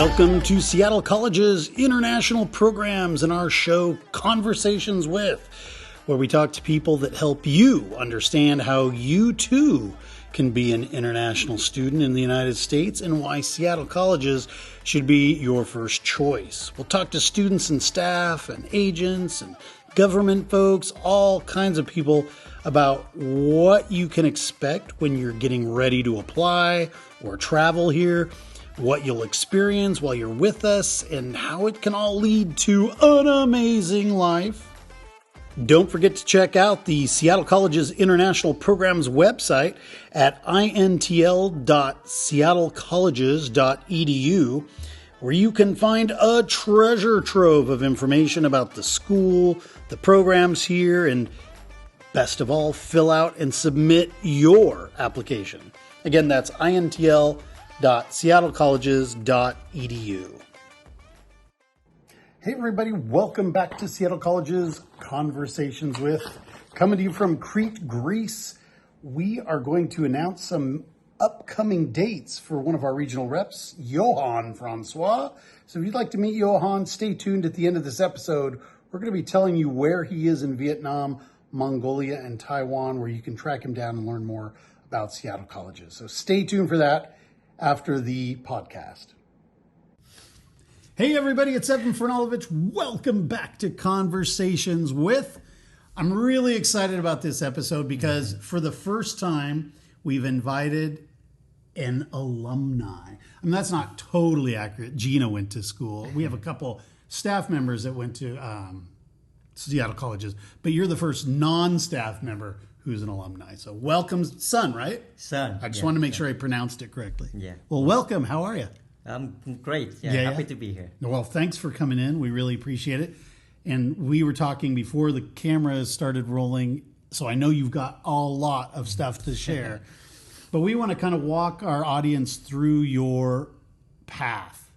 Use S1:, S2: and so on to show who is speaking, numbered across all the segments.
S1: Welcome to Seattle College's international programs and our show Conversations With, where we talk to people that help you understand how you too can be an international student in the United States and why Seattle Colleges should be your first choice. We'll talk to students and staff and agents and government folks, all kinds of people about what you can expect when you're getting ready to apply or travel here, what you'll experience while you're with us, and how it can all lead to an amazing life. Don't forget to check out the Seattle College's International Programs website at intl.seattlecolleges.edu, where you can find a treasure trove of information about the school, the programs here, and best of all, fill out and submit your application. Again, that's intl.seattlecolleges.edu. Hey everybody, welcome back to Seattle College's Conversations With. Coming to you from Crete, Greece. We are going to announce some upcoming dates for one of our regional reps, Johan Francois. So if you'd like to meet Johan, stay tuned at the end of this episode. We're going to be telling you where he is in Vietnam, Mongolia, and Taiwan, where you can track him down and learn more about Seattle Colleges. So stay tuned for that after the podcast. Hey everybody, it's Evan Fernalovich. Welcome back to Conversations With. I'm really excited about this episode because for the first time, we've invited an alumni. I mean, that's not totally accurate. Gina went to school. We have a couple staff members that went to Seattle Colleges, but you're the first non-staff member who's an alumni. So welcome, Sun, right?
S2: Sun.
S1: I just wanted to make sure I pronounced it correctly.
S2: Yeah.
S1: Well, welcome. How are you?
S2: I'm great. Happy to be here.
S1: Well, thanks for coming in. We really appreciate it. And we were talking before the camera started rolling, so I know you've got a lot of stuff to share. But we want to kind of walk our audience through your path.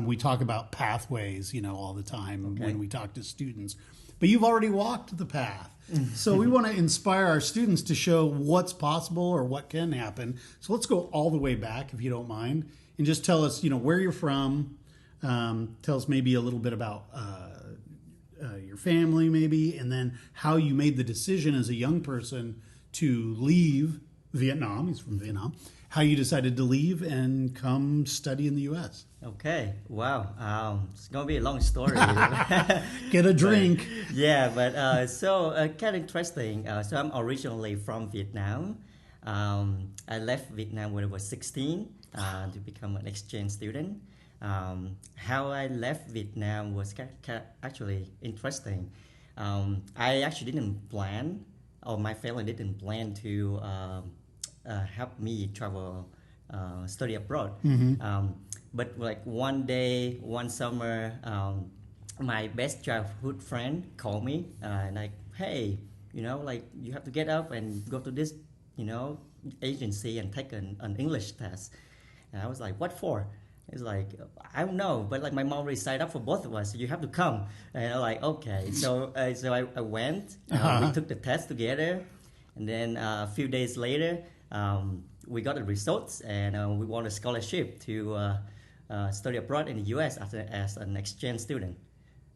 S1: We talk about pathways, all the time when we talk to students. But you've already walked the path. So we want to inspire our students to show what's possible or what can happen. So let's go all the way back, if you don't mind, and just tell us, where you're from. Tell us maybe a little bit about your family, maybe, and then how you made the decision as a young person to leave Vietnam. He's from Vietnam. How you decided to leave and come study in the U.S.
S2: Okay. Wow. It's going to be a long story.
S1: Get a drink.
S2: So kind of interesting. So I'm originally from Vietnam. I left Vietnam when I was 16 to become an exchange student. How I left Vietnam was actually interesting. I actually didn't plan, or my family didn't plan to help me travel, study abroad. But like one day, one summer, my best childhood friend called me like, hey, you have to get up and go to this, agency and take an English test. And I was like, what for? It's like, I don't know, but like my mom already signed up for both of us, so you have to come. And I'm like, okay. So I went, we took the test together, and then a few days later, we got the results, and we won a scholarship to study abroad in the U.S. as an exchange student.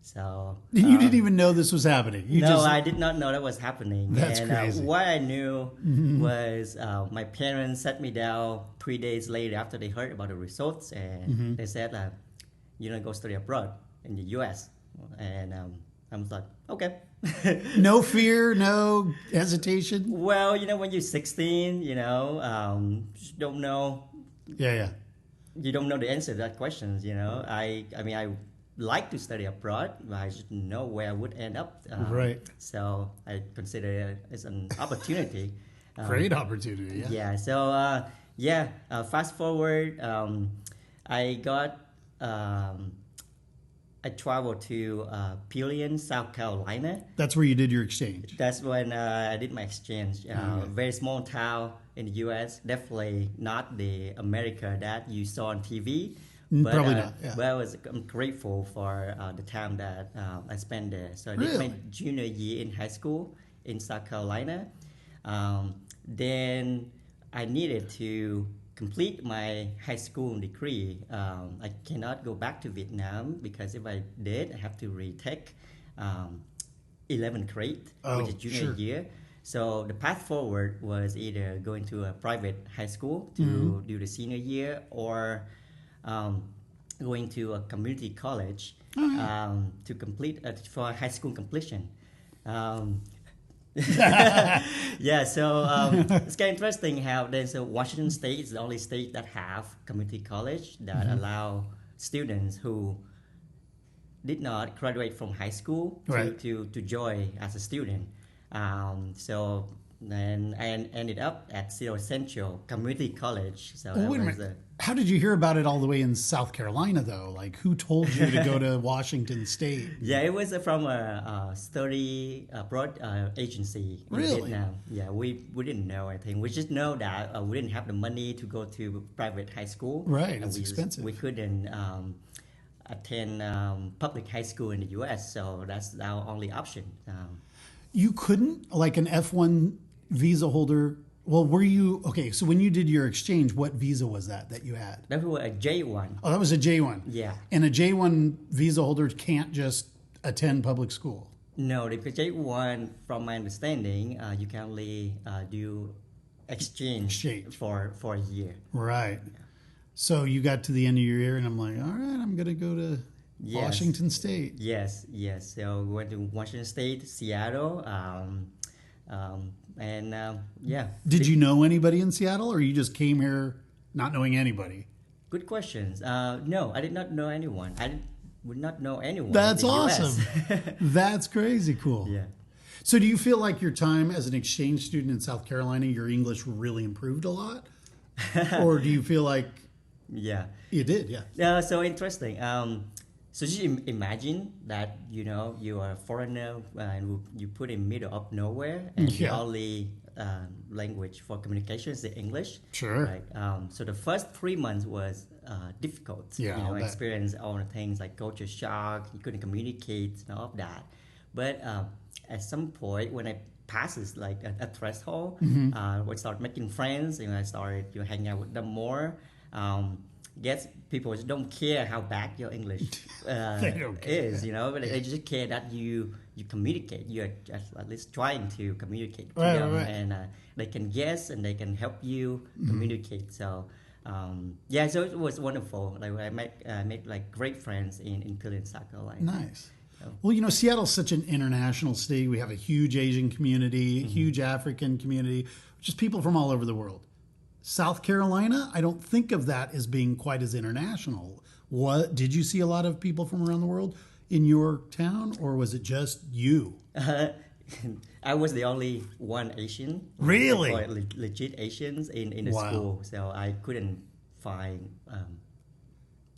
S2: So
S1: you didn't even know this was happening.
S2: I did not know that was happening.
S1: That's crazy.
S2: What I knew was my parents sat me down 3 days later after they heard about the results, and they said, "You're gonna go study abroad in the U.S." And I was like, "Okay."
S1: No fear, no hesitation.
S2: Well, when you're 16, you don't know.
S1: Yeah.
S2: You don't know the answer to that question. I like to study abroad, but I didn't know where I would end up.
S1: Right.
S2: So I consider it as an opportunity.
S1: Great opportunity. Yeah.
S2: So fast forward, I traveled to Pillion, South Carolina.
S1: That's where you did your exchange.
S2: That's when I did my exchange. Very small town in the U.S. Definitely not the America that you saw on TV. But,
S1: probably not. Yeah.
S2: But I'm grateful for the time that I spent there. So I did my junior year in high school in South Carolina. Then I needed to complete my high school degree, I cannot go back to Vietnam because if I did, I have to retake 11th grade,
S1: Oh,
S2: which is junior
S1: sure.
S2: year. So the path forward was either going to a private high school to
S1: Mm-hmm.
S2: do the senior year or um, going to a community college
S1: Oh, yeah.
S2: to complete for high school completion. Um, yeah, so it's kind of interesting how there's a Washington State is the only state that have community college that allow students who did not graduate from high school
S1: Right.
S2: to join as a student. So then I ended up at Seattle Central Community College. So
S1: Well,
S2: that
S1: wait a
S2: was
S1: minute. How did you hear about it all the way in South Carolina, though? Like, who told you to go to Washington State?
S2: yeah, it was from a study abroad agency in
S1: Really?
S2: Vietnam. Yeah, we didn't know anything. We just know that we didn't have the money to go to private high school.
S1: Right,
S2: And
S1: it's expensive.
S2: We couldn't attend public high school in the U.S., so that's our only option.
S1: You couldn't, like an F1 visa holder. Well, were you okay? So when you did your exchange, what visa was that you had?
S2: That was a J1.
S1: Oh, that was a J1.
S2: Yeah.
S1: And a J1 visa holder can't just attend public school.
S2: No, because J1, from my understanding, you can only do exchange,
S1: Exchange.
S2: for a year.
S1: Right. So you got to the end of your year, and I'm like, all right, I'm gonna go to
S2: Yes.
S1: Washington State.
S2: Yes. So we went to Washington State, Seattle, and yeah.
S1: Did you know anybody in Seattle, or you just came here not knowing anybody?
S2: Good questions. No, I did not know anyone. Would not know anyone.
S1: That's
S2: in the
S1: awesome.
S2: US.
S1: That's crazy cool.
S2: Yeah.
S1: So do you feel like your time as an exchange student in South Carolina, your English really improved a lot? Or do you feel like
S2: Yeah.
S1: you did? Yeah.
S2: Yeah, so interesting. So just imagine that you are a foreigner and you put in middle of nowhere, and the
S1: Yeah.
S2: only language for communication is the English.
S1: Sure.
S2: Right. So the first 3 months was difficult.
S1: Yeah, I'll bet.
S2: Experience all the things like culture shock. You couldn't communicate and all of that. But at some point, when I passes like a threshold,
S1: Mm-hmm.
S2: we start making friends. I started hanging out with them more. Guess people just don't care how bad your English
S1: They don't care.
S2: is, but they just care that you communicate. You're just at least trying to communicate to
S1: Right,
S2: them,
S1: right.
S2: and they can guess and they can help you communicate. So yeah, so it was wonderful. Like I made like great friends in Killeen, South Carolina.
S1: Nice. Well, Seattle's such an international city. We have a huge Asian community, a huge African community, just people from all over the world. South Carolina, I don't think of that as being quite as international. What did you see a lot of people from around the world in your town, or was it just you?
S2: I was the only one Asian.
S1: Really?
S2: Or legit Asians in the
S1: Wow.
S2: school, so I couldn't find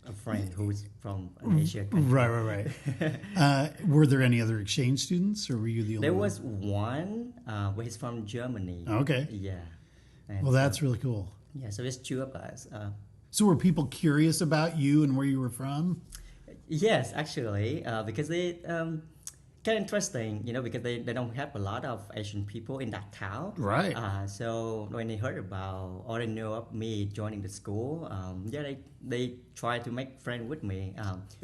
S2: a friend who's from an Asian country.
S1: Right. Were there any other exchange students, or were you the only
S2: There
S1: one?
S2: was one, but he's from Germany.
S1: Okay.
S2: Yeah. And
S1: Well, that's really cool.
S2: yeah. So there's two of us.
S1: So were people curious about you and where you were from?
S2: Yes, actually, because they kind of interesting, because they don't have a lot of Asian people in that town.
S1: Right.
S2: So when they heard about or they know of me joining the school, yeah, they tried to make friends with me.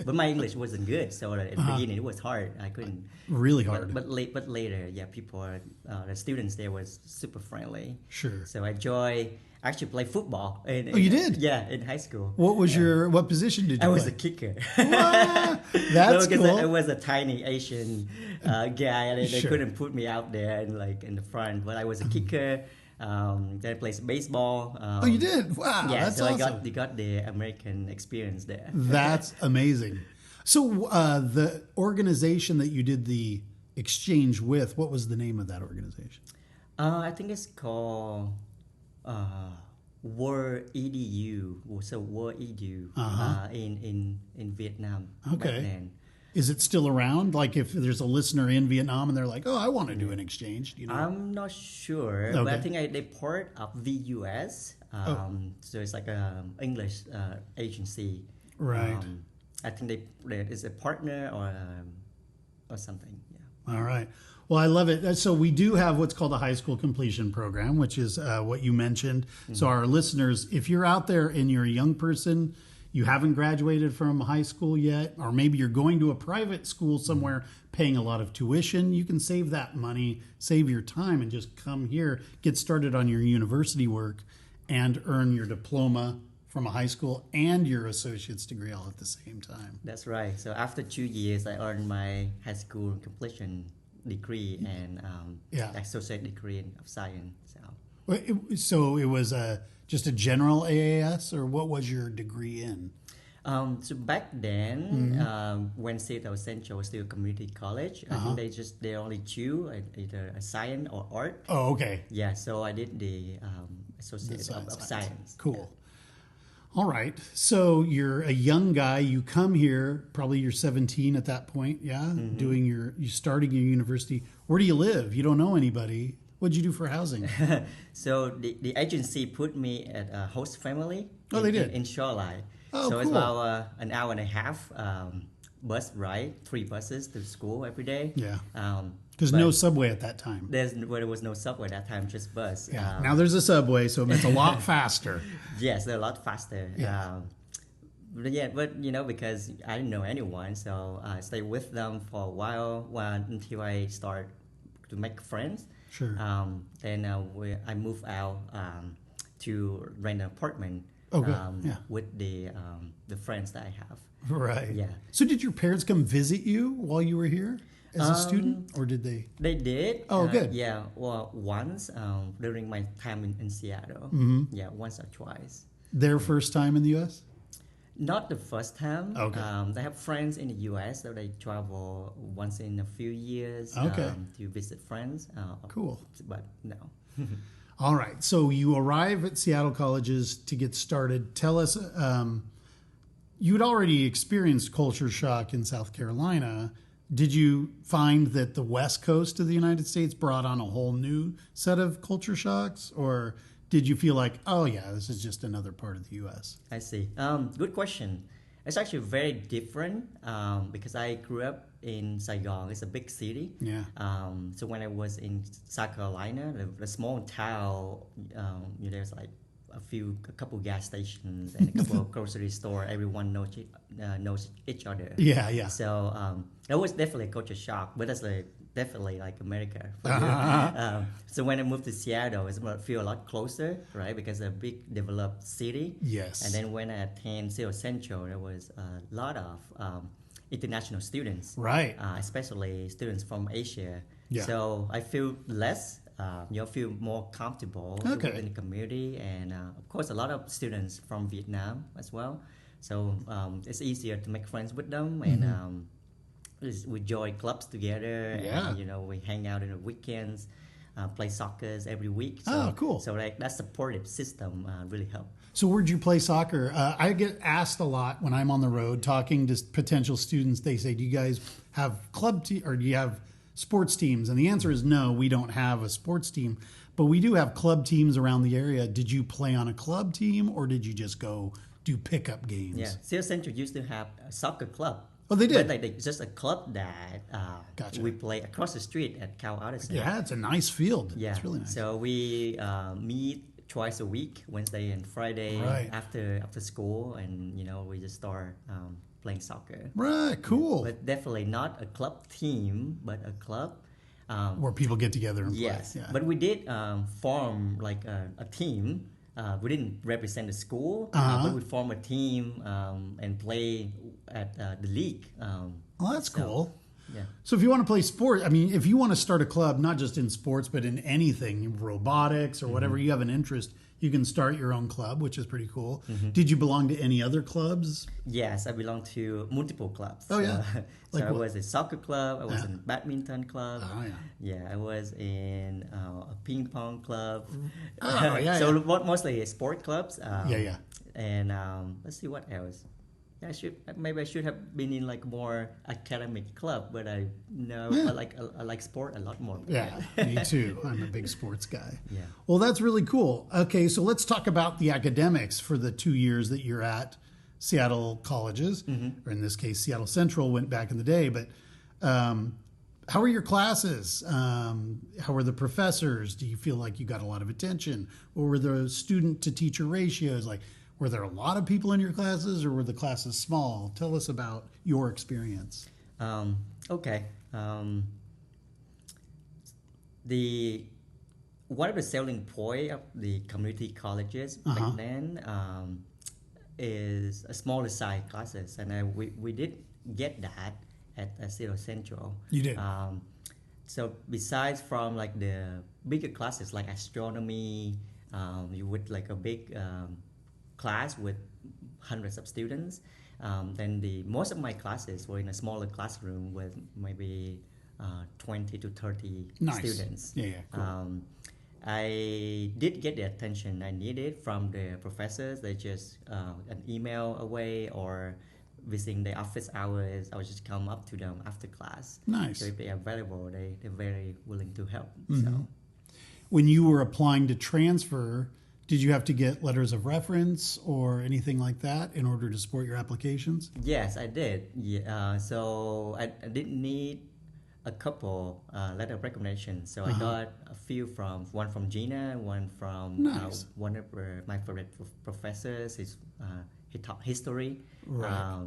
S2: But my English wasn't good, so at the beginning it was hard. I couldn't.
S1: Really hard.
S2: But later, yeah, people, the students there was super friendly.
S1: Sure.
S2: So I actually play football.
S1: Oh, you did?
S2: Yeah, in high school.
S1: What was what position did you
S2: I was a
S1: play?
S2: kicker.
S1: What? That's
S2: because I
S1: cool.
S2: was a tiny Asian guy, and they
S1: Sure.
S2: couldn't put me out there and like in the front. But I was a kicker. Then I played baseball.
S1: Oh, you did? Wow,
S2: Yeah,
S1: that's
S2: so
S1: awesome.
S2: I got the American experience there.
S1: That's amazing. So the organization that you did the exchange with, what was the name of that organization?
S2: I think it's called World EDU. So World EDU in Vietnam. back
S1: Okay.
S2: then.
S1: Is it still around? Like if there's a listener in Vietnam and they're like, oh, I want to do an exchange. Do you know?
S2: I'm not sure, but I
S1: Okay.
S2: think they part of VUS. So it's like a English agency.
S1: Right.
S2: I think they is a partner or something. Yeah.
S1: All right. Well, I love it. So we do have what's called a high school completion program, which is what you mentioned. So our listeners, if you're out there and you're a young person, you haven't graduated from high school yet, or maybe you're going to a private school somewhere paying a lot of tuition, you can save that money, save your time, and just come here, get started on your university work, and earn your diploma from a high school and your associate's degree all at the same time.
S2: That's right. So after 2 years, I earned my high school completion degree and associate degree of science.
S1: So it was just a general AAS, or what was your degree in?
S2: So back then, when Seattle Central was still a community college, I think they only choose either a science or art.
S1: Oh, okay.
S2: Yeah, so I did the associate of science.
S1: Cool. All right. So you're a young guy. You come here, probably you're 17 at that point. Yeah. You starting your university. Where do you live? You don't know anybody. What'd you do for housing?
S2: So the agency put me at a host family.
S1: Oh, they did?
S2: In Shoreline.
S1: Oh,
S2: so it's
S1: cool.
S2: about an hour and a half bus ride, 3 buses to school every day.
S1: Yeah. Because no subway at that time.
S2: There was no subway at that time, just bus.
S1: Yeah. Now there's a subway, so it's a lot faster.
S2: Yes, they're a lot faster.
S1: Yeah.
S2: But because I didn't know anyone, so I stayed with them for a while until I start to make friends.
S1: Sure.
S2: Then I moved out to rent an apartment. With the friends that I have.
S1: Right.
S2: Yeah.
S1: So did your parents come visit you while you were here as a student, or did they?
S2: They did.
S1: Oh, good.
S2: Yeah. Well, once during my time in Seattle. Yeah, once or twice.
S1: Their first time in the U.S.?
S2: Not the first time.
S1: Okay.
S2: They have friends in the U.S., so they travel once in a few years to visit friends.
S1: Cool.
S2: But no.
S1: All right. So you arrive at Seattle Colleges to get started. Tell us, you'd already experienced culture shock in South Carolina. Did you find that the West Coast of the United States brought on a whole new set of culture shocks? Or did you feel like, oh, yeah, this is just another part of the U.S.?
S2: I see. Good question. It's actually very different because I grew up in Saigon. It's a big city.
S1: Yeah.
S2: So when I was in South Carolina, the small town, there's like a couple gas stations and a couple of grocery store. Everyone knows each other.
S1: Yeah, yeah.
S2: So that was definitely a culture shock, but that's definitely like America. So when I moved to Seattle, it feel a lot closer, right? Because it's a big developed city.
S1: Yes.
S2: And then when I attended Seattle Central, there was a lot of international students,
S1: right?
S2: Especially students from Asia.
S1: Yeah.
S2: So I feel less. Feel more comfortable in the community, and of course, a lot of students from Vietnam as well. So it's easier to make friends with them, and we join clubs together.
S1: Yeah.
S2: And, we hang out in the weekends, play soccer every week. So,
S1: cool.
S2: So that supportive system really helped.
S1: So where'd you play soccer? I get asked a lot when I'm on the road talking to potential students. They say, "Do you guys have or do you have sports teams?" And the answer is no, we don't have a sports team, but we do have club teams around the area. Did you play on a club team, or did you just go do pickup games?
S2: Yeah, Seattle Central used to have a soccer club.
S1: Oh, they did?
S2: But just a club that we play across the street at Cal Artisan.
S1: Yeah, it's a nice field.
S2: Yeah,
S1: it's really nice.
S2: So we meet twice a week, Wednesday and Friday, after school, and we just start playing soccer.
S1: Right, cool.
S2: But definitely not a club team, but a club
S1: where people get together and play.
S2: Yes,
S1: Yeah.
S2: but we did form like a team. We didn't represent the school, but we formed a team and play at the league.
S1: Well, that's cool.
S2: Yeah.
S1: So if you want to play sport, I mean, if you want to start a club, not just in sports, but in anything, robotics or whatever you have an interest, you can start your own club, which is pretty cool. Did you belong to any other clubs?
S2: Yes, I belong to multiple clubs.
S1: Oh, yeah.
S2: So I was a soccer club. I was in a badminton club.
S1: Oh, yeah.
S2: Yeah, I was in a ping pong club.
S1: Oh, yeah.
S2: So mostly sport clubs.
S1: Yeah.
S2: And let's see what else. Yeah, I should have been in like more academic club, but I like sport a lot more.
S1: Yeah, me too. I'm a big sports guy.
S2: Yeah.
S1: Well, that's really cool. Okay, so let's talk about the academics for the 2 years that you're at Seattle colleges, or in this case, Seattle Central went back in the day. But How are your classes? How are the professors? Do you feel like you got a lot of attention? Or were the student to teacher ratios? Like, were there a lot of people in your classes or were the classes small? Tell us about your experience.
S2: Okay. The one of the selling point of the community colleges back then is a smaller size classes, and we did get that at Seattle Central.
S1: You did.
S2: So besides from like the bigger classes like astronomy, you would like a big class with hundreds of students. Then the most of my classes were in a smaller classroom with maybe 20 to 30
S1: Nice.
S2: students.
S1: Yeah, cool.
S2: I did get the attention I needed from the professors. They just an email away or visiting the office hours. I would just come up to them after class.
S1: Nice.
S2: So if they are available, they're very willing to help.
S1: Mm-hmm.
S2: So
S1: When you were applying to transfer, did you have to get letters of reference or anything like that in order to support your applications?
S2: yes, I did. Yeah, so I didn't need a couple letter of recommendation. So I got a few one from Gina, one from
S1: Nice.
S2: one of my favorite professors. He taught history.
S1: Right.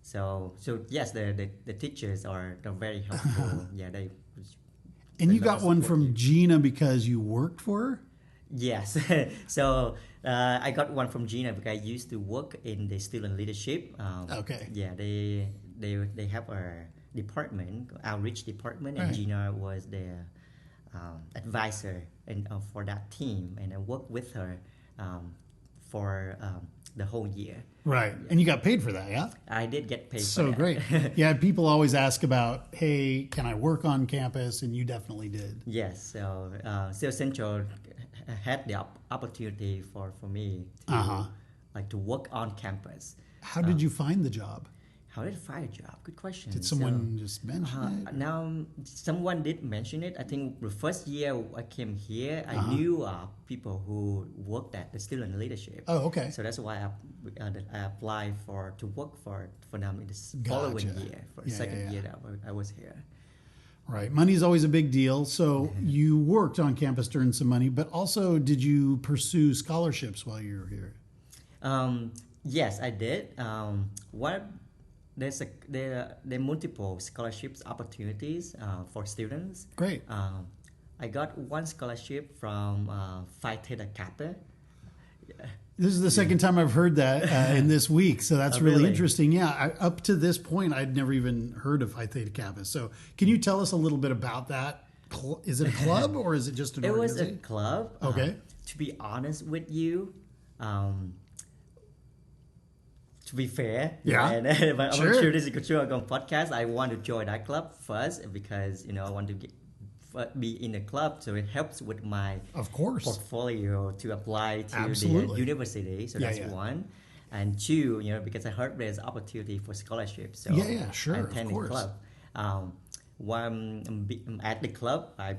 S2: So yes, the teachers they're very helpful. Yeah, they.
S1: And you
S2: they
S1: got one
S2: support
S1: from
S2: you.
S1: Gina because you worked for her?
S2: Yes. So I got one from Gina because I used to work in the student leadership.
S1: Okay.
S2: Yeah, they have a department, outreach department, and
S1: Right.
S2: Gina was their advisor and for that team, and I worked with her for the whole year.
S1: Right. And you got paid for that, yeah?
S2: I did get paid.
S1: So
S2: for that.
S1: great. Yeah, people always ask about, hey, can I work on campus? And you definitely did.
S2: Yes, so Seattle Central had the opportunity for me to like to work on campus.
S1: How did you find the job?
S2: How did I find a job? Good question.
S1: Did someone just mention it?
S2: Now, someone did mention it. I think the first year I came here, I knew people who worked at the student leadership.
S1: Oh, okay.
S2: So that's why I applied to work for them in the following
S1: Gotcha.
S2: year, for
S1: Yeah,
S2: second
S1: yeah.
S2: year that I was here.
S1: Right. Money's always a big deal. So you worked on campus to earn some money, but also did you pursue scholarships while you were here?
S2: Yes, I did. There are multiple scholarships opportunities for students.
S1: Great.
S2: I got one scholarship from Phi Theta Kappa.
S1: This is the second time I've heard that in this week, so that's really
S2: really?
S1: interesting. Yeah, up to this point, I'd never even heard of Phi Theta Kappa. So, can you tell us a little bit about that? Is it a club or is it just an
S2: It was a
S1: organization?
S2: club.
S1: Okay.
S2: To be honest with you, to be fair,
S1: Yeah.
S2: and but
S1: Sure.
S2: I'm sure this is a on podcast. I want to join that club first because I want to be in the club, so it helps with my
S1: Of course.
S2: portfolio to apply to
S1: Absolutely.
S2: the university. So
S1: Yeah,
S2: that's
S1: yeah.
S2: one. And two, because I heard there's opportunity for scholarship. So
S1: Yeah, sure,
S2: I
S1: of
S2: attend the
S1: course.
S2: club. When I'm at the club, I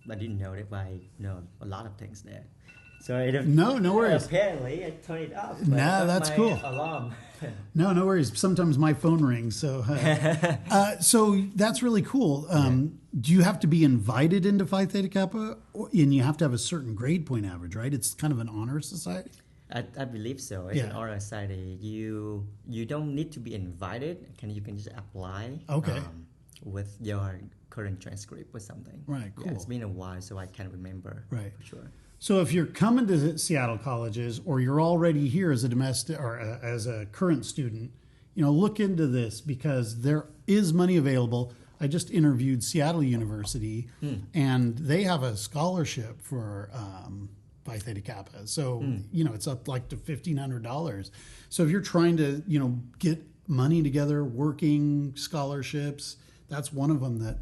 S2: didn't know that, but I know a lot of things there. So
S1: No worries.
S2: Apparently, I turned it off.
S1: Nah, that's
S2: my
S1: cool.
S2: Alarm.
S1: No worries. Sometimes my phone rings, so so that's really cool. Do you have to be invited into Phi Theta Kappa, and you have to have a certain grade point average, right? It's kind of an honor society.
S2: I believe so. It's an
S1: Yeah.
S2: honor society. You don't need to be invited. You can just apply.
S1: Okay.
S2: With your current transcript or something.
S1: Right,
S2: Yeah, it's
S1: cool.
S2: been a while, so I can't remember.
S1: Right.
S2: For sure.
S1: So if you're coming to Seattle colleges, or you're already here as a domestic or as a current student, look into this because there is money available. I just interviewed Seattle University, and they have a scholarship for Phi Theta Kappa. So it's up like to $1,500. So if you're trying to get money together, working scholarships, that's one of them that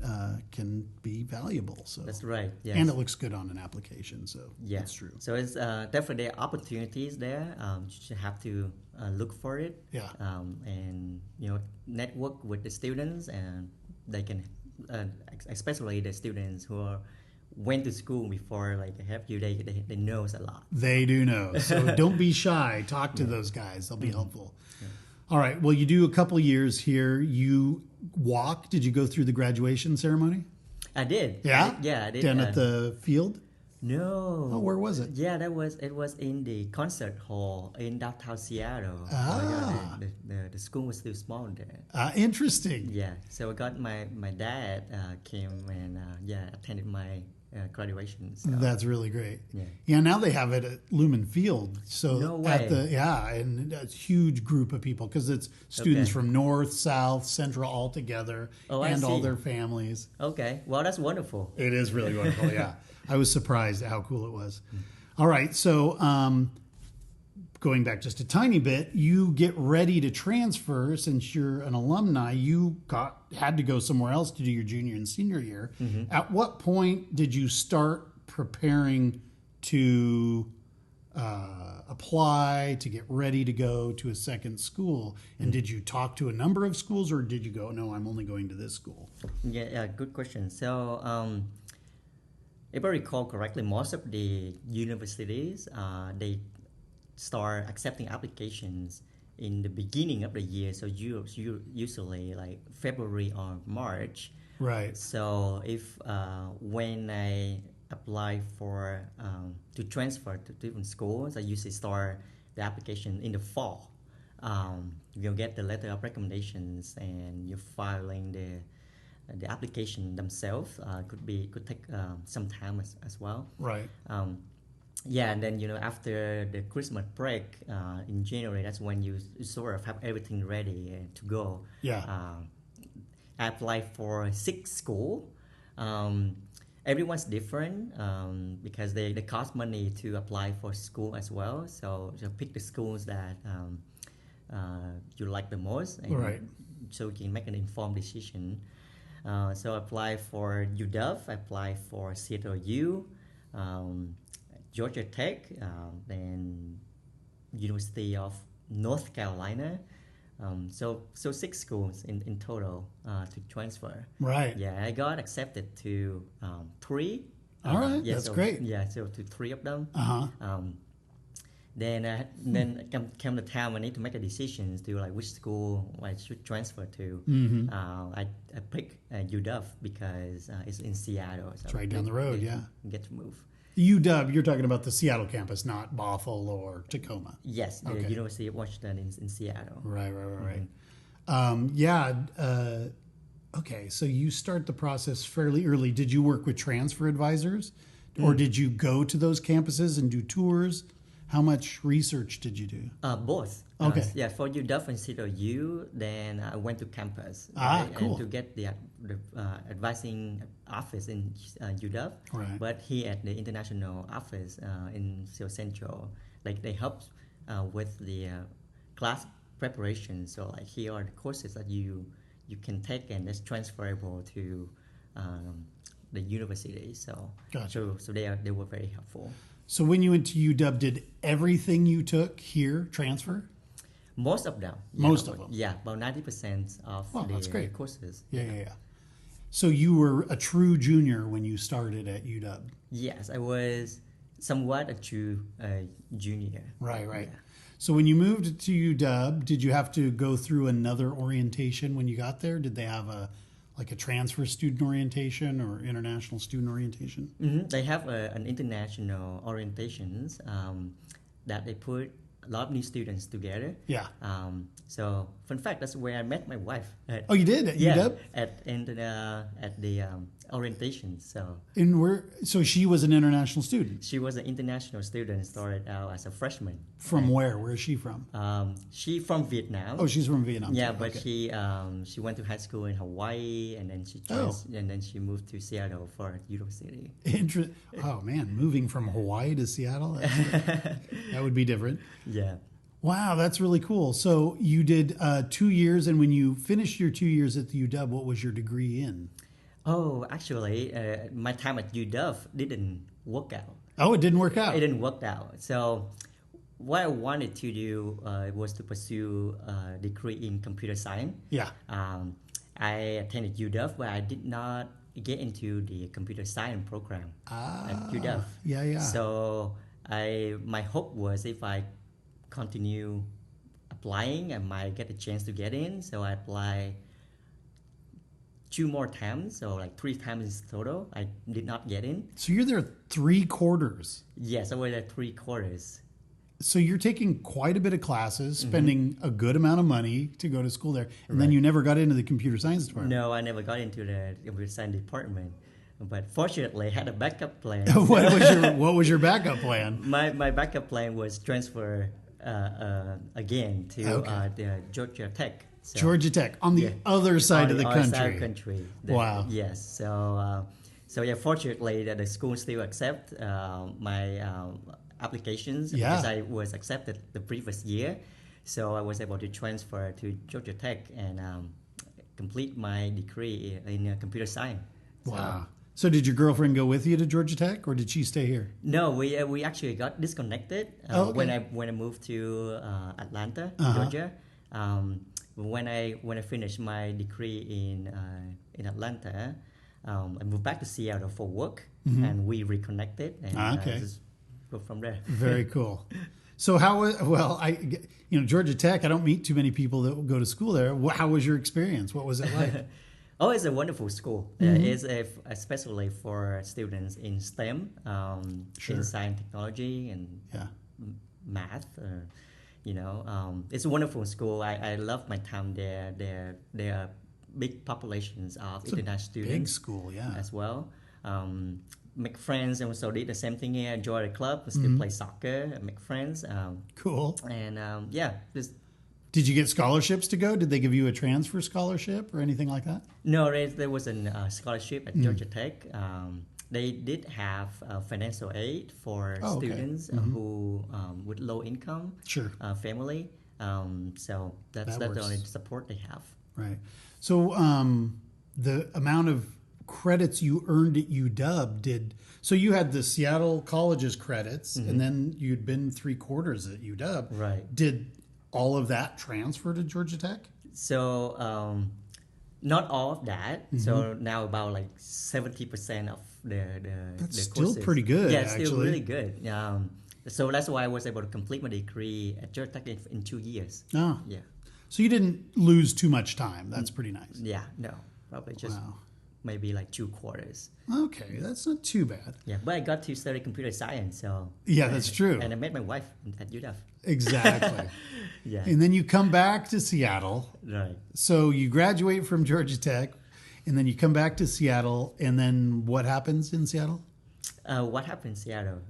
S1: can be valuable. So
S2: That's right. Yes.
S1: and it looks good on an application. So
S2: Yeah.
S1: that's true.
S2: So it's definitely opportunities there. You just have to look for it.
S1: Yeah.
S2: And network with the students, and they can, especially the students who went to school before, like help you. They knows a lot.
S1: They do know. So don't be shy. Talk to those guys. They'll be helpful. All right. Well, you do a couple years here. You walk. Did you go through the graduation ceremony?
S2: I did.
S1: Yeah?
S2: Yeah, I did.
S1: Down at the field?
S2: No.
S1: Oh, where was it?
S2: Yeah, it was in the concert hall in downtown Seattle.
S1: Ah.
S2: The school was still small there.
S1: Interesting.
S2: Yeah, so I got my dad came and attended my graduation. So.
S1: That's really great.
S2: Yeah.
S1: Yeah, now they have it at Lumen Field. So
S2: No
S1: at
S2: way.
S1: and a huge group of people because it's students
S2: Okay.
S1: from North, South, Central all together
S2: Oh, I
S1: and all
S2: see.
S1: their families.
S2: Okay, well that's wonderful.
S1: It is really wonderful. Yeah, I was surprised at how cool it was. All right, so going back just a tiny bit, you get ready to transfer since you're an alumni. You had to go somewhere else to do your junior and senior year. At what point did you start preparing to apply to get ready to go to a second school? And did you talk to a number of schools, or did you go, no, I'm only going to this school?
S2: Yeah, good question. So, if I recall correctly, most of the universities they start accepting applications in the beginning of the year. So you usually like February or March.
S1: Right.
S2: So if when I apply for to transfer to different schools, I usually start the application in the fall. You'll get the letter of recommendations and you're filing the application themselves. Could take some time as well.
S1: Right.
S2: Yeah, and then after the Christmas break in January, that's when you sort of have everything ready to go.
S1: Yeah.
S2: I applied for 6 schools. Everyone's different because they cost money to apply for school as well. So pick the schools that you like the most, and
S1: Right.
S2: so you can make an informed decision. So I applied for UW, I applied for Seattle U, Georgia Tech, then University of North Carolina. So 6 schools in total to transfer.
S1: Right.
S2: Yeah, I got accepted to 3.
S1: All right,
S2: yeah,
S1: that's
S2: so,
S1: great.
S2: Yeah, so to 3 of them.
S1: Uh-huh.
S2: Then came the time I need to make a decision to like which school I should transfer to.
S1: Mm-hmm.
S2: I picked UW because it's in Seattle. So
S1: It's right down the road, yeah.
S2: Get to move.
S1: UW, you're talking about the Seattle campus, not Bothell or Tacoma.
S2: Yes, the
S1: Okay.
S2: University of Washington in Seattle.
S1: Right.
S2: Mm-hmm.
S1: Okay, so you start the process fairly early. Did you work with transfer advisors, or did you go to those campuses and do tours? How much research did you do?
S2: Both.
S1: Okay.
S2: Yeah, for UW and Seattle U, then I went to campus.
S1: Cool.
S2: And to get the advising office in UW.
S1: Right.
S2: But here at the international office in Seoul Central, like they help with the class preparation. So like here are the courses that you can take and that's transferable to the university. So
S1: Gotcha.
S2: so they were very helpful.
S1: So when you went to UW, did everything you took here transfer?
S2: Most of them.
S1: Most of them.
S2: Yeah, about 90% of
S1: Wow, that's great.
S2: courses.
S1: Yeah. So you were a true junior when you started at UW.
S2: Yes, I was somewhat a true junior.
S1: Right.
S2: Yeah.
S1: So when you moved to UW, did you have to go through another orientation when you got there? Did they have a transfer student orientation or international student orientation?
S2: Mm-hmm. They have an international orientations that they put a lot of new students together.
S1: Yeah.
S2: So fun fact, that's where I met my wife.
S1: Oh, you did at UW?
S2: at the orientation. So
S1: So she was an international student.
S2: she was an international student. Started out as a freshman.
S1: From where? Where is she from?
S2: She from Vietnam.
S1: Oh, she's from Vietnam.
S2: Yeah,
S1: too.
S2: but
S1: Okay.
S2: she went to high school in Hawaii, and then she moved to Seattle for university.
S1: Oh man, moving from Hawaii to Seattle, that would be different.
S2: Yeah.
S1: Wow, that's really cool. So you did 2 years, and when you finished your 2 years at the UW, what was your degree in?
S2: Oh, actually, my time at UW didn't work out.
S1: Oh, it didn't work out.
S2: It didn't work out. So what I wanted to do was to pursue a degree in computer science.
S1: Yeah.
S2: I attended UW, but I did not get into the computer science program at UW.
S1: Yeah.
S2: So my hope was if I continue applying, I might get a chance to get in. So I apply 2 more times, so like 3 times in total. I did not get in.
S1: So you're there 3 quarters.
S2: Yes, I was at 3 quarters.
S1: So you're taking quite a bit of classes, spending a good amount of money to go to school there, and then you never got into the computer science department.
S2: No, I never got into the computer science department. But fortunately, I had a backup plan.
S1: What was your backup plan?
S2: My backup plan was transfer again to
S1: Okay.
S2: the Georgia Tech. So,
S1: Georgia Tech on the other side of the
S2: other
S1: country.
S2: side of country.
S1: Wow.
S2: Yes. So yeah, fortunately that the school still accept my applications because I was accepted the previous year. So I was able to transfer to Georgia Tech and complete my degree in computer science.
S1: Wow. So did your girlfriend go with you to Georgia Tech, or did she stay here?
S2: No, we actually got disconnected
S1: Okay.
S2: when I moved to Atlanta, Georgia. When I finished my degree in Atlanta, I moved back to Seattle for work, and we reconnected and
S1: Okay.
S2: just go from there.
S1: Very cool. So Georgia Tech, I don't meet too many people that go to school there. How was your experience? What was it like?
S2: Oh, it's a wonderful school. Especially for students in STEM, in science, technology, and
S1: Yeah.
S2: math. It's a wonderful school. I love my time there. There are big populations of international students.
S1: Big school, yeah.
S2: As well. Make friends, and also did the same thing here. Enjoy the club, still play soccer, and make friends.
S1: Cool.
S2: And just
S1: Did you get scholarships to go? Did they give you a transfer scholarship or anything like that?
S2: no, there was a scholarship at Georgia Tech. They did have financial aid for
S1: Oh, okay.
S2: students who with low income
S1: Sure.
S2: family. So that's
S1: That
S2: the only
S1: works.
S2: support they have.
S1: Right. So the amount of credits you earned at UW so you had the Seattle College's credits, and then you'd been 3 quarters at UW.
S2: Right.
S1: Did all of that transfer to Georgia Tech?
S2: So not all of that. So now about like 70% of
S1: That's
S2: the
S1: still
S2: courses.
S1: pretty good,
S2: Yeah, it's still
S1: actually.
S2: really good. So that's why I was able to complete my degree at Georgia Tech in 2 years.
S1: Oh.
S2: Yeah.
S1: So you didn't lose too much time. That's pretty nice.
S2: Yeah. No, probably just
S1: Wow.
S2: maybe like 2 quarters.
S1: Okay, that's not too bad.
S2: Yeah, but I got to study computer science. So
S1: Yeah, that's true.
S2: and I met my wife at UW.
S1: Exactly.
S2: Yeah.
S1: And then you come back to Seattle.
S2: Right.
S1: So you graduate from Georgia Tech, and then you come back to Seattle, and then what happens in Seattle?
S2: What happened in Seattle?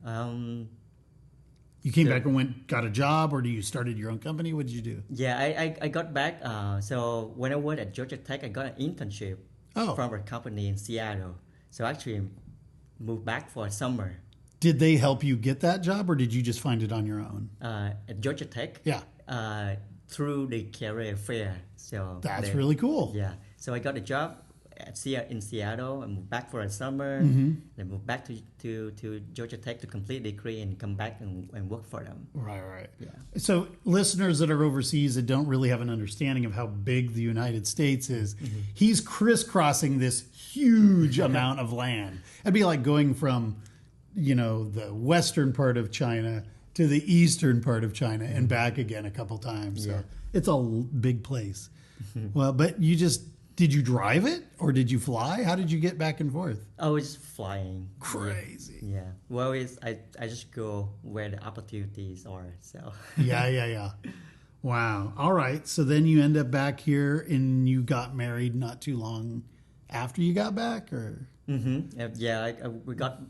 S1: You came back and got a job, or you started your own company? What did you do?
S2: Yeah, I got back. So when I worked at Georgia Tech, I got an internship from a company in Seattle. So I actually moved back for a summer
S1: Did they help you get that job, or did you just find it on your own?
S2: at Georgia Tech.
S1: Yeah.
S2: Through the career fair. So
S1: That's really cool.
S2: Yeah. So I got a job in Seattle. I moved back for a summer. Then moved back to Georgia Tech to complete the degree and come back and work for them.
S1: Right.
S2: Yeah.
S1: So listeners that are overseas that don't really have an understanding of how big the United States is, he's crisscrossing this huge amount of land. It'd be like going from, the western part of China to the eastern part of China and back again a couple times. So
S2: Yeah.
S1: it's a big place. Well, but did you drive it or did you fly? How did you get back and forth?
S2: I was flying.
S1: Crazy.
S2: Yeah. Well, I just go where the opportunities are. So.
S1: Yeah. Wow. All right. So then you end up back here and you got married not too long after you got back, or?
S2: Yeah.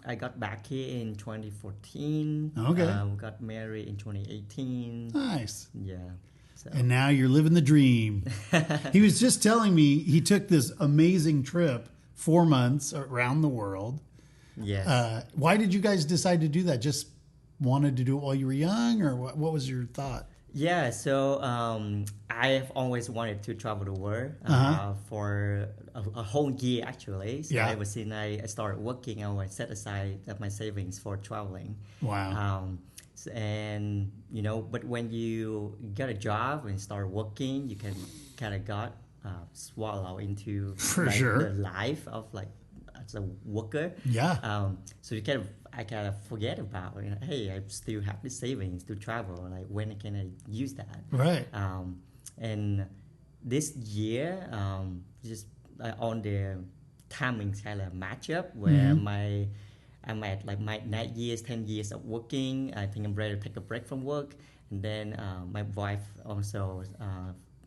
S2: I got back here in 2014.
S1: Okay.
S2: We got married in 2018.
S1: Nice.
S2: Yeah. So.
S1: And now you're living the dream. He was just telling me he took this amazing trip, 4 months around the world.
S2: Yes.
S1: Why did you guys decide to do that? Just wanted to do it while you were young, or what was your thought?
S2: Yeah, so I have always wanted to travel the world for a whole year, actually. So
S1: Yeah.
S2: ever since I started working, I would set aside my savings for traveling.
S1: Wow.
S2: But when you get a job and start working, you can kind of got swallow into
S1: For sure.
S2: the life of like as a worker.
S1: Yeah.
S2: So I kind of forget about, hey, I still have the savings to travel. Like, when can I use that?
S1: Right.
S2: And this year, just on the timing kind of match up where I'm at like my 9 years, 10 years of working. I think I'm ready to take a break from work. And then my wife also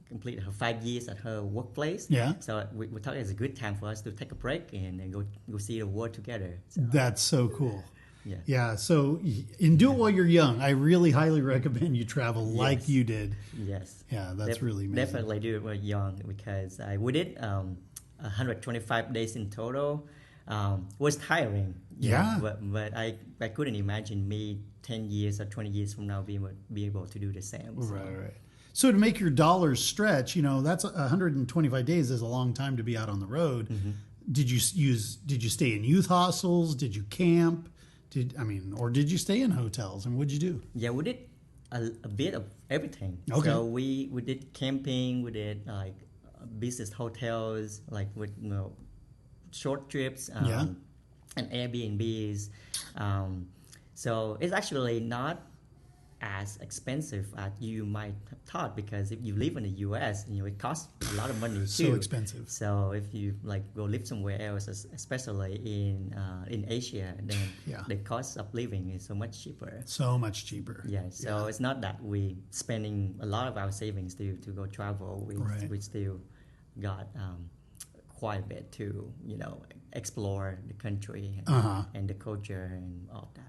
S2: completed her 5 years at her workplace.
S1: Yeah.
S2: So we thought it's a good time for us to take a break and then go see the world together. So,
S1: That's so cool.
S2: yeah.
S1: Yeah. So, and do it while you're young. I really highly recommend you travel like you did.
S2: Yes.
S1: Yeah, that's really amazing.
S2: Definitely do it when you're young, because we did 125 days in total. Was tiring.
S1: Yeah.
S2: But I couldn't imagine me 10 years or 20 years from now be able to do the same. So.
S1: Right. So to make your dollars stretch, that's 125 days is a long time to be out on the road.
S2: Mm-hmm.
S1: Did you stay in youth hostels? Did you camp? Or did you stay in hotels? And what'd you do?
S2: Yeah, we did a bit of everything.
S1: Okay.
S2: So we did camping, we did like business hotels, like with short trips, and Airbnbs. So it's actually not as expensive as you might have thought, because if you live in the US, it costs a lot of money too.
S1: So expensive.
S2: So if you go live somewhere else, especially in Asia, then the cost of living is so much cheaper.
S1: So much cheaper.
S2: Yeah. So it's not that we spending a lot of our savings to go travel. We still got quite a bit to explore the country and the culture and all that.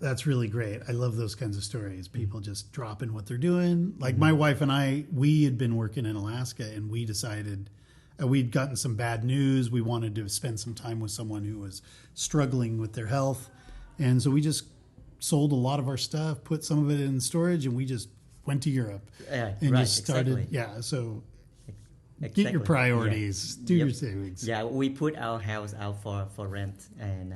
S1: That's really great. I love those kinds of stories. People just dropping what they're doing. Like my wife and I, we had been working in Alaska, and we decided we'd gotten some bad news. We wanted to spend some time with someone who was struggling with their health. And so we just sold a lot of our stuff, put some of it in storage, and we just went to Europe and just started.
S2: Exactly.
S1: Yeah. So
S2: Exactly.
S1: get your priorities, do your savings.
S2: Yeah, we put our house out for rent, and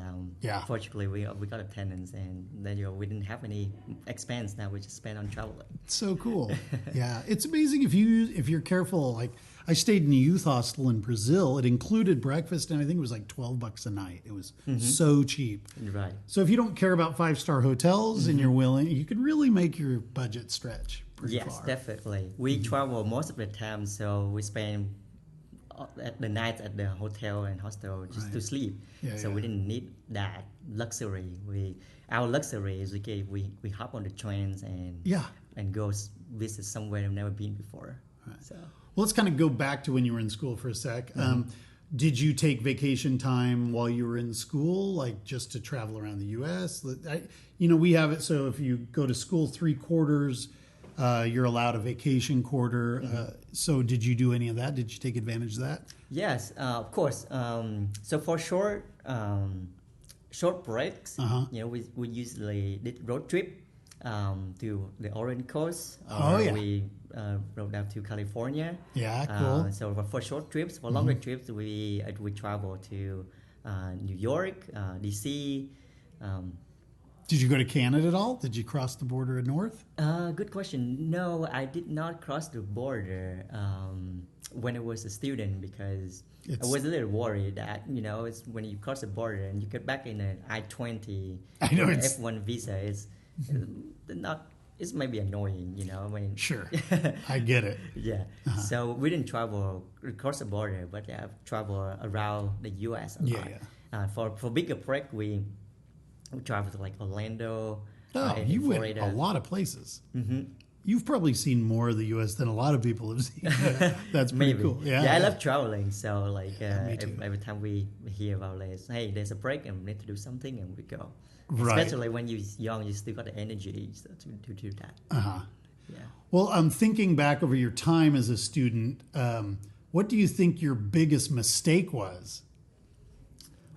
S2: fortunately we got a tenant, and then we didn't have any expense. Now we just spend on traveling.
S1: So cool. Yeah, it's amazing if you're careful. Like I stayed in a youth hostel in Brazil. It included breakfast, and I think it was like $12 a night. It was so cheap.
S2: Right.
S1: So if you don't care about 5-star hotels and you're willing, you could really make your budget stretch.
S2: Yes,
S1: far.
S2: definitely. We travel most of the time, so we spend the night at the hotel and hostel just to sleep. We didn't need that luxury. Our luxury is we hop on the trains and go visit somewhere I've never been before. Right. So
S1: well, let's kind of go back to when you were in school for a sec. Did you take vacation time while you were in school, like just to travel around the U.S.? We have it so if you go to school 3 quarters. You're allowed a vacation quarter. So did you do any of that? Did you take advantage of that?
S2: Yes, of course. So for short breaks, we usually did road trip to the Orange Coast. We rode down to California.
S1: Yeah, cool.
S2: So for short trips, for longer trips, we travel to New York, D.C.,
S1: Did you go to Canada at all? Did you cross the border north?
S2: Good question. No, I did not cross the border when I was a student, because I was a little worried that, it's when you cross the border and you get back in an I-20 F1 visa, it's maybe annoying,
S1: Sure, I get it.
S2: Yeah. So we didn't travel across the border, but travel around the U.S. a lot. Yeah. For bigger break, we traveled to like Orlando.
S1: You went a lot of places. You've probably seen more of the U.S. than a lot of people have seen. That's pretty cool.
S2: Yeah, I love traveling. So every time we hear about this, hey, there's a break and we need to do something, and we go. Right. Especially when you're young, you still got the energy to do that. Yeah.
S1: Well, I'm thinking back over your time as a student. What do you think your biggest mistake was?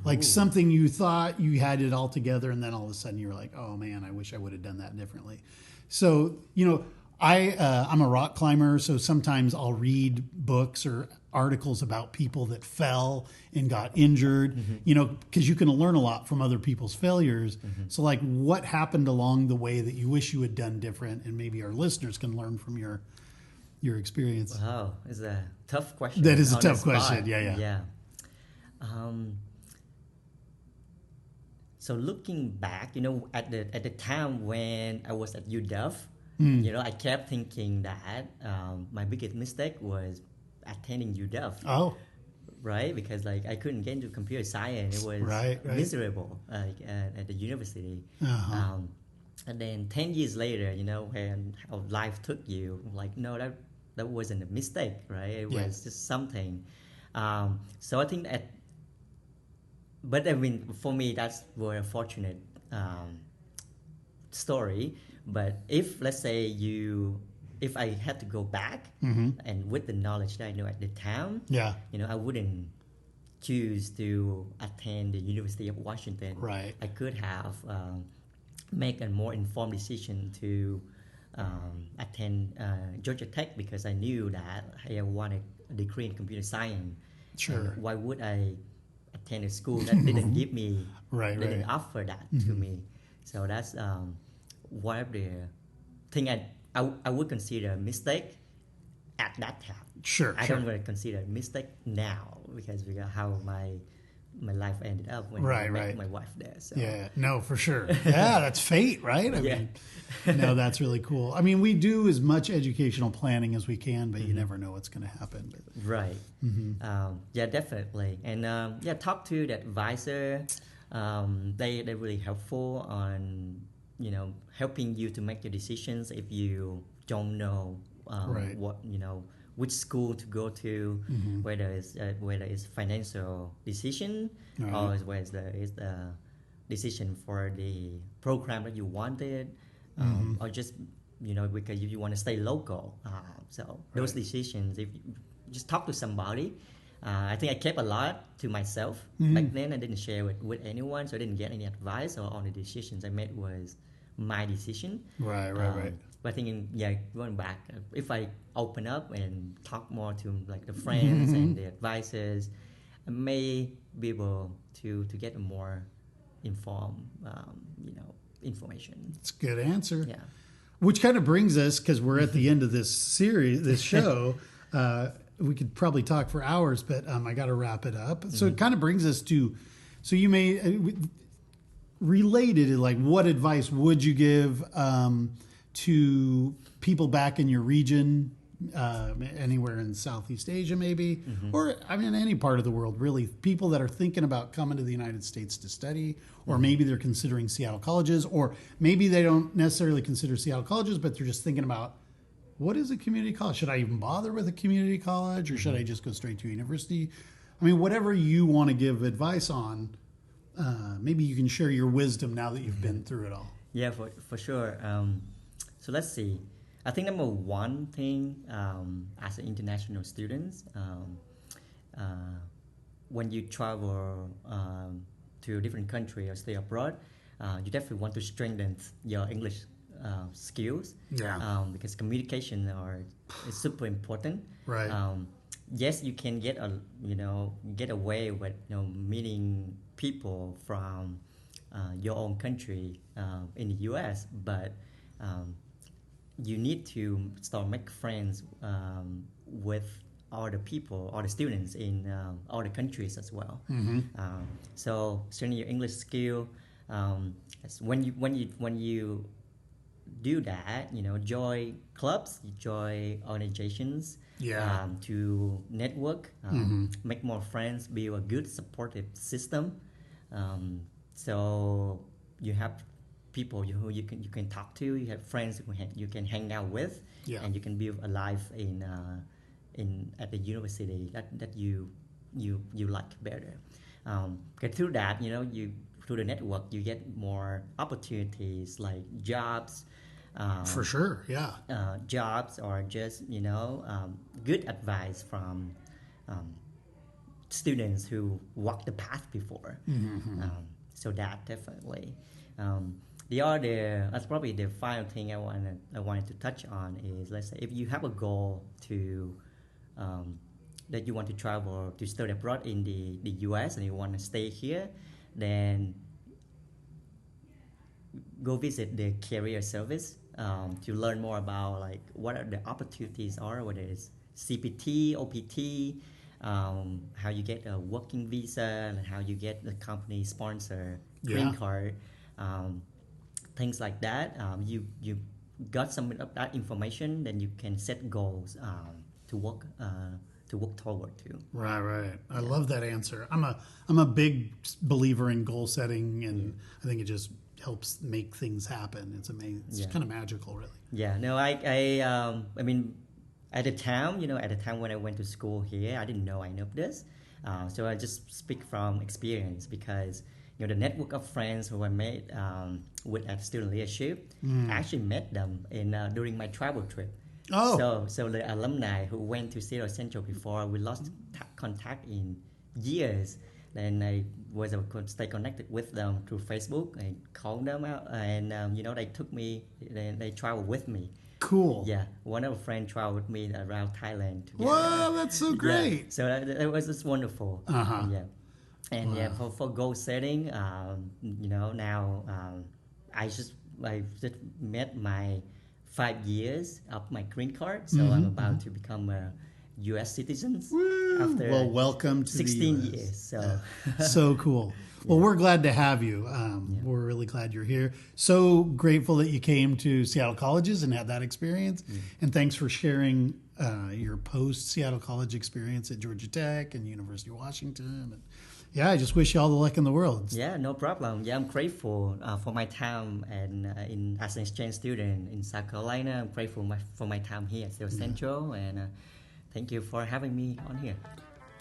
S1: Like something you thought you had it all together, and then all of a sudden you were like, oh man, I wish I would have done that differently. So, I'm a rock climber, so sometimes I'll read books or articles about people that fell and got injured, because you can learn a lot from other people's failures. So like what happened along the way that you wish you had done different, and maybe our listeners can learn from your experience?
S2: Wow, it's a tough question.
S1: That is a tough question. Yeah.
S2: So looking back, at the time when I was at UW, I kept thinking that my biggest mistake was attending UW,
S1: Oh,
S2: right? Because like I couldn't get into computer science. It was
S1: right.
S2: miserable, like at the university.
S1: Uh-huh.
S2: And then 10 years later, when how life took you, like no, that wasn't a mistake, right? It
S1: Yeah.
S2: was just something. So I think that, but I mean, for me, that's very fortunate story. But if let's say if I had to go back and with the knowledge that I know at the time,
S1: Yeah.
S2: I wouldn't choose to attend the University of Washington.
S1: Right.
S2: I could have make a more informed decision to attend Georgia Tech because I knew that I wanted a degree in computer science.
S1: Sure.
S2: And why would I attend a school that didn't give me,
S1: Right,
S2: didn't
S1: right.
S2: offer that to me? So that's one of the thing I would consider a mistake at that time.
S1: Sure.
S2: I
S1: sure.
S2: don't really consider it a mistake now because how my life ended up when I
S1: Right,
S2: met
S1: right.
S2: my wife there. So
S1: Yeah, no, for sure. Yeah, that's fate, right? I
S2: Yeah.
S1: mean, no, that's really cool. I mean, we do as much educational planning as we can, but you never know what's going to happen. But,
S2: right. Yeah, definitely. And talk to the advisor. They're really helpful on helping you to make your decisions if you don't know
S1: Right.
S2: what which school to go to, whether it's financial decision or whether it's the decision for the program that you wanted, or just because you want to stay local. So those decisions, if you just talk to somebody. I think I kept a lot to myself back then. I didn't share it with anyone, so I didn't get any advice. Or all the decisions I made was my decision.
S1: right.
S2: But I think, going back, if I open up and talk more to like the friends and the advisors, I may be able to get a more informed, information.
S1: It's a good answer.
S2: Yeah.
S1: Which kind of brings us, because we're at the end of this series, this show, we could probably talk for hours, but I got to wrap it up. So it kind of brings us to, so you may, related to like, what advice would you give to people back in your region, anywhere in Southeast Asia maybe, or I mean any part of the world really, people that are thinking about coming to the United States to study, or maybe they're considering Seattle colleges, or maybe they don't necessarily consider Seattle colleges, but they're just thinking about, what is a community college? Should I even bother with a community college, or should I just go straight to university? I mean, whatever you want to give advice on, maybe you can share your wisdom now that you've been through it all.
S2: Yeah, for sure. So let's see. I think number one thing, as an international student, when you travel to a different country or stay abroad, you definitely want to strengthen your English skills.
S1: Yeah.
S2: Because communication is super important.
S1: Right.
S2: Yes, you can get away with meeting people from your own country in the U.S., but you need to start make friends with other people, other students in other countries as well. So strengthening your English skill. When you do that, join clubs, join organizations.
S1: Yeah.
S2: To network, make more friends, build a good supportive system. So you have people who you can talk to. You have friends who you can hang out with,
S1: Yeah.
S2: and you can build a life at the university that you like better. Because through that, through the network, you get more opportunities like jobs.
S1: For sure, yeah.
S2: Jobs or just good advice from students who walked the path before. So that definitely. That's probably the final thing I wanted to touch on is, let's say if you have a goal to that you want to travel to study abroad in the US and you want to stay here, then go visit the career service to learn more about like what are the opportunities are, whether it's CPT, OPT, how you get a working visa, and how you get the company sponsor green
S1: Yeah.
S2: card, things like that. You got some of that information, then you can set goals to work toward to.
S1: Right, right. I love that answer. I'm a big believer in goal setting, and I think it just helps make things happen. It's amazing. It's
S2: Yeah.
S1: kind of magical, really.
S2: Yeah, no, I mean, at the time, at the time when I went to school here, I didn't know I know this. So I just speak from experience because, the network of friends who I made with at student leadership, I actually met them during my travel trip.
S1: Oh.
S2: So the alumni who went to Seattle Central before, we lost contact in years. Then I was able to stay connected with them through Facebook. I called them out, and they took me. They traveled with me.
S1: Cool.
S2: Yeah, one of a friend traveled with me around Thailand together.
S1: Wow, that's so great.
S2: Yeah. So that was just wonderful.
S1: Uh-huh.
S2: Yeah, and yeah, for goal setting, now I just met my 5 years of my green card, so I'm about to become a U.S. citizen after
S1: Well, welcome to
S2: 16
S1: the US.
S2: years. So
S1: So cool. Well, we're glad to have you. We're really glad you're here. So grateful that you came to Seattle Colleges and had that experience. And thanks for sharing your post-Seattle College experience at Georgia Tech and University of Washington. And yeah, I just wish you all the luck in the world.
S2: yeah, no problem. Yeah, I'm grateful for my time and as an exchange student in South Carolina. I'm grateful for my time here at Seattle Central, and thank you for having me on here.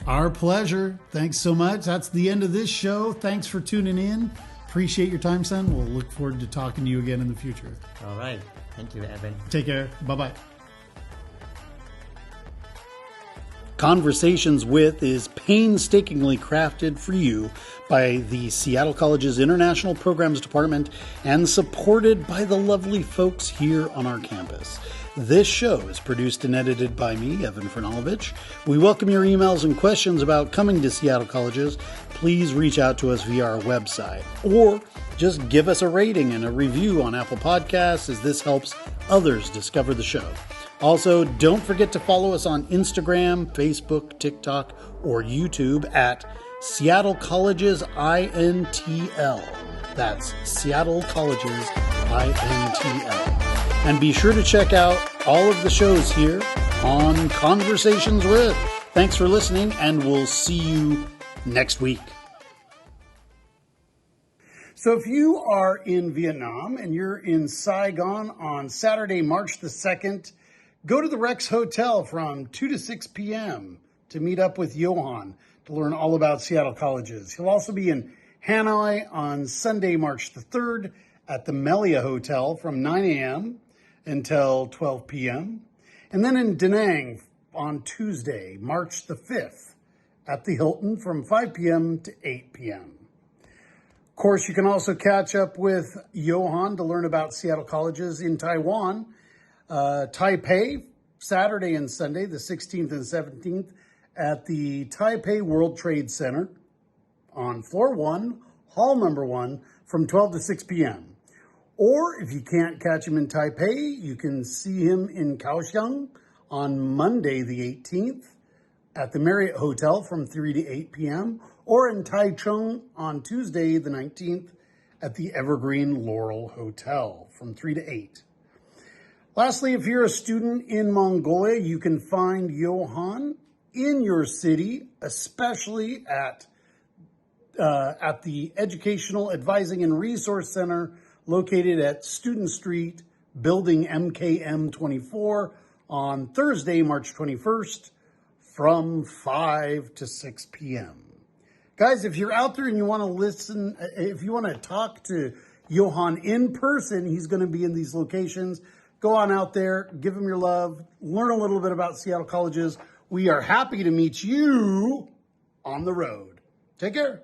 S1: Our pleasure. Thanks so much. That's the end of this show. Thanks for tuning in. Appreciate your time, son. We'll look forward to talking to you again in the future.
S2: All right. Thank you, Evan.
S1: Take care. Bye-bye. Conversations With is painstakingly crafted for you by the Seattle College's International Programs Department and supported by the lovely folks here on our campus. This show is produced and edited by me, Evan Fernalovich. We welcome your emails and questions about coming to Seattle Colleges. Please reach out to us via our website or just give us a rating and a review on Apple Podcasts, as this helps others discover the show. Also, don't forget to follow us on Instagram, Facebook, TikTok, or YouTube at Seattle Colleges INTL. That's Seattle Colleges INTL. And be sure to check out all of the shows here on Conversations With. Thanks for listening, and we'll see you next week. So if you are in Vietnam and you're in Saigon on Saturday, March the 2nd, go to the Rex Hotel from 2 to 6 p.m. to meet up with Johan to learn all about Seattle Colleges. He'll also be in Hanoi on Sunday, March the 3rd at the Melia Hotel from 9 a.m. until 12 p.m. And then in Da Nang on Tuesday, March the 5th at the Hilton from 5 p.m. to 8 p.m. Of course, you can also catch up with Johan to learn about Seattle Colleges in Taiwan. Taipei, Saturday and Sunday, the 16th and 17th, at the Taipei World Trade Center on floor 1, hall number 1, from 12 to 6 p.m. Or if you can't catch him in Taipei, you can see him in Kaohsiung on Monday the 18th at the Marriott Hotel from 3 to 8 p.m. or in Taichung on Tuesday the 19th at the Evergreen Laurel Hotel from 3 to 8. Lastly, if you're a student in Mongolia, you can find Johan in your city, especially at the Educational Advising and Resource Center located at Student Street, building MKM 24 on Thursday, March 21st from 5 to 6 p.m. Guys, if you're out there and you want to listen, if you want to talk to Johan in person, he's going to be in these locations. Go on out there, give him your love, learn a little bit about Seattle Colleges. We are happy to meet you on the road. Take care.